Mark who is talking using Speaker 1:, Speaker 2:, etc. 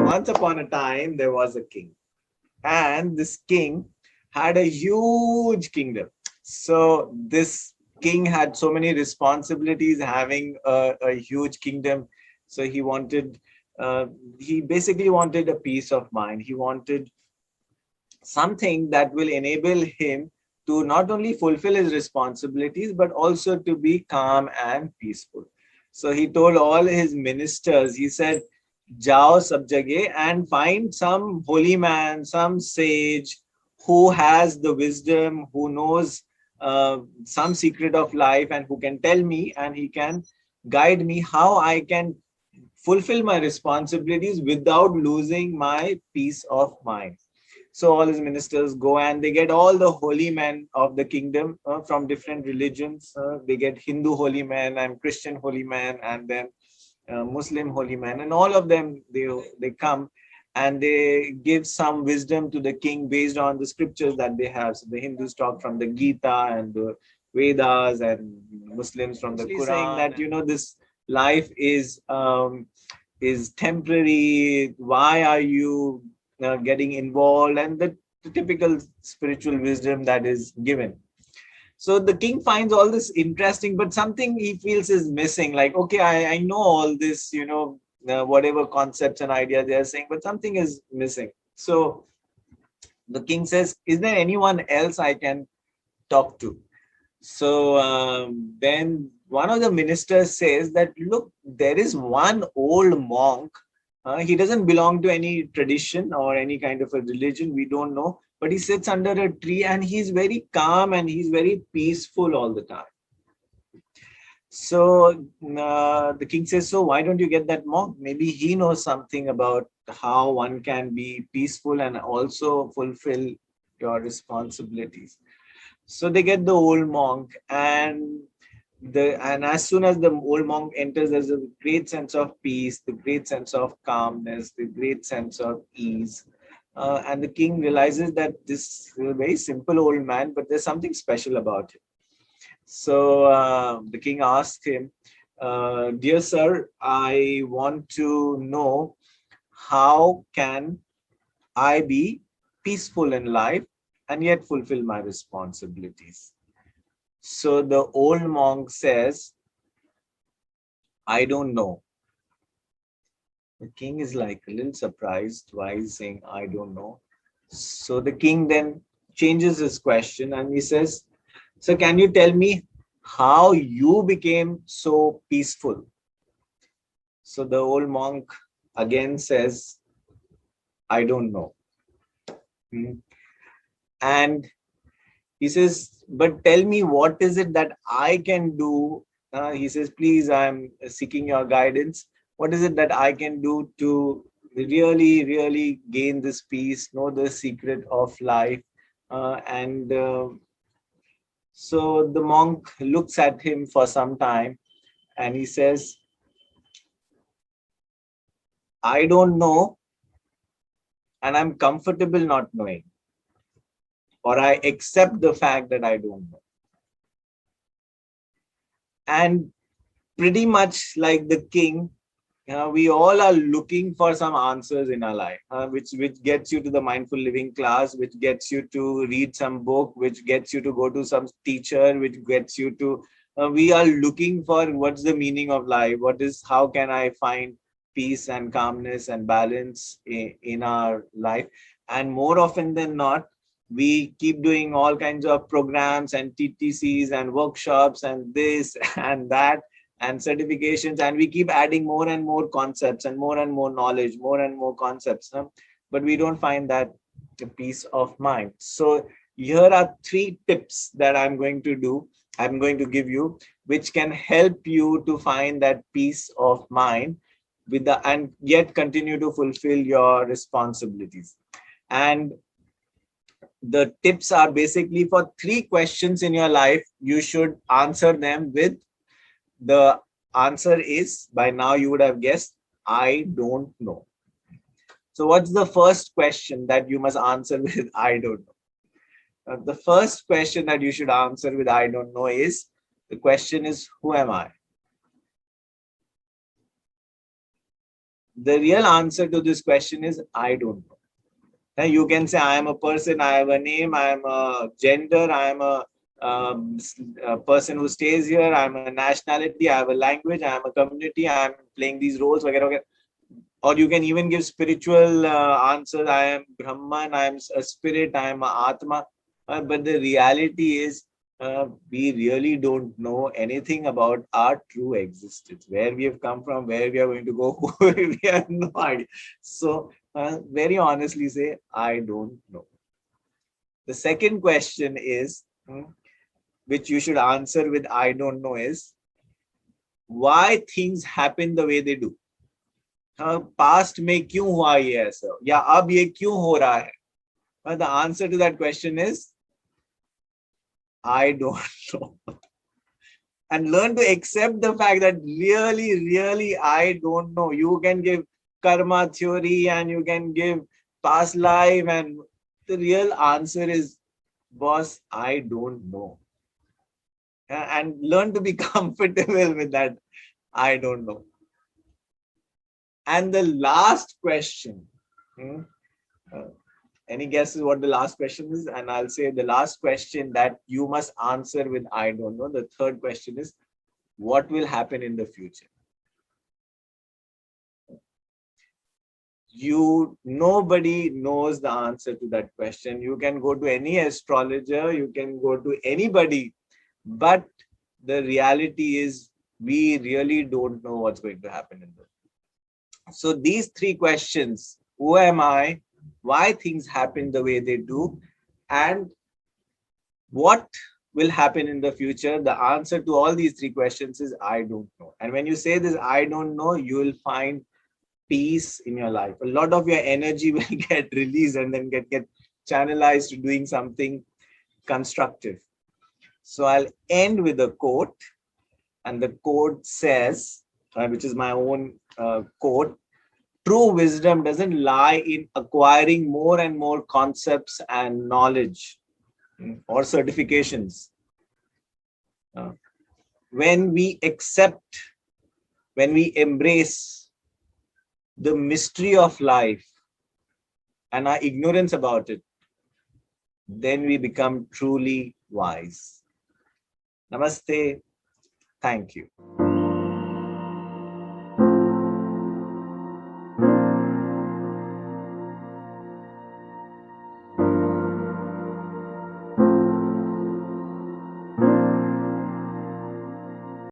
Speaker 1: Once upon a time, there was a king, and this king had a huge kingdom. So this king had so many responsibilities, having a huge kingdom. So uh, he basically wanted a peace of mind. He wanted something that will enable him to not only fulfill his responsibilities, but also to be calm and peaceful. So he told all his ministers, he said, Jao sab jageh and find some holy man, some sage who has the wisdom, who knows some secret of life, and who can tell me and he can guide me how I can fulfill my responsibilities without losing my peace of mind. So all his ministers go and they get all the holy men of the kingdom from different religions. They get Hindu holy men and Christian holy men, and then Muslim holy men, and all of them they come and they give some wisdom to the king based on the scriptures that they have. So the Hindus talk from the Gita and the Vedas, and Muslims from the Quran, saying that this life is temporary. Why are you getting involved? And the typical spiritual wisdom that is given. So the king finds all this interesting, but something he feels is missing. Like, okay, I know all this, whatever concepts and ideas they are saying, but something is missing. So the king says, is there anyone else I can talk to? So then one of the ministers says that, look, there is one old monk. He doesn't belong to any tradition or any kind of a religion. We don't know. But he sits under a tree and he's very calm and he's very peaceful all the time. So the king says, so why don't you get that monk? Maybe he knows something about how one can be peaceful and also fulfill your responsibilities. So they get the old monk, and as soon as the old monk enters, there's a great sense of peace, the great sense of calmness, the great sense of ease. And the king realizes that this is a very simple old man, but there's something special about him. So the king asked him, dear sir, I want to know, how can I be peaceful in life and yet fulfill my responsibilities? So the old monk says, I don't know. The king is like a little surprised why he's saying, I don't know. So the king then changes his question and he says, so can you tell me how you became so peaceful? So the old monk again says, I don't know. And he says, but tell me, what is it that I can do? He says, please, I'm seeking your guidance. What is it that I can do to really, really gain this peace, know the secret of life? So the monk looks at him for some time and he says, I don't know, and I'm comfortable not knowing, or I accept the fact that I don't know. And pretty much like the king, we all are looking for some answers in our life, which gets you to the mindful living class, which gets you to read some book, which gets you to go to some teacher, which gets you to, we are looking for what's the meaning of life, how can I find peace and calmness and balance in our life. And more often than not, we keep doing all kinds of programs and TTCs and workshops and this and that and certifications, and we keep adding more and more concepts and more knowledge, more and more concepts, but we don't find that peace of mind. So here are 3 tips that I'm going to give you, which can help you to find that peace of mind and yet continue to fulfill your responsibilities. And the tips are basically for 3 questions in your life. You should answer them with, the answer is, by now you would have guessed, I don't know. So what's the first question that you must answer with I don't know? The first question that you should answer with I don't know is, the question is, who am I? the real answer to this question is I don't know. Now you can say I am a person, I have a name, I am a gender, I am a person who stays here, I am a nationality, I have a language, I am a community, I am playing these roles, वगैरह. Or you can even give spiritual answers. I am Brahman, I am a spirit, I am a Atma. But the reality is, we really don't know anything about our true existence, where we have come from, where we are going to go. We have no idea. So, very honestly, say, I don't know. The second question is, which you should answer with I don't know, is why things happen the way they do. Past में क्यों हुआ ये ऐसा या अब ये क्यों हो रहा है. But the answer to that question is I don't know. And learn to accept the fact that really I don't know. You can give karma theory and you can give past life, and the real answer is, boss, I don't know. And learn to be comfortable with that I don't know. And the last question, any guesses what the last question is? And I'll say the last question that you must answer with I don't know. The third question is, what will happen in the future? Nobody knows the answer to that question. You can go to any astrologer, you can go to anybody, but the reality is we really don't know what's going to happen in the future. So these three questions: who am I, why things happen the way they do, and what will happen in the future, the answer to all these three questions is I don't know. And when you say this I don't know, you will find peace in your life. A lot of your energy will get released and then get channelized to doing something constructive. So I'll end with a quote, and the quote says, which is my own quote: true wisdom doesn't lie in acquiring more and more concepts and knowledge or certifications. When we accept, when we embrace the mystery of life and our ignorance about it, then we become truly wise. Namaste. Thank you.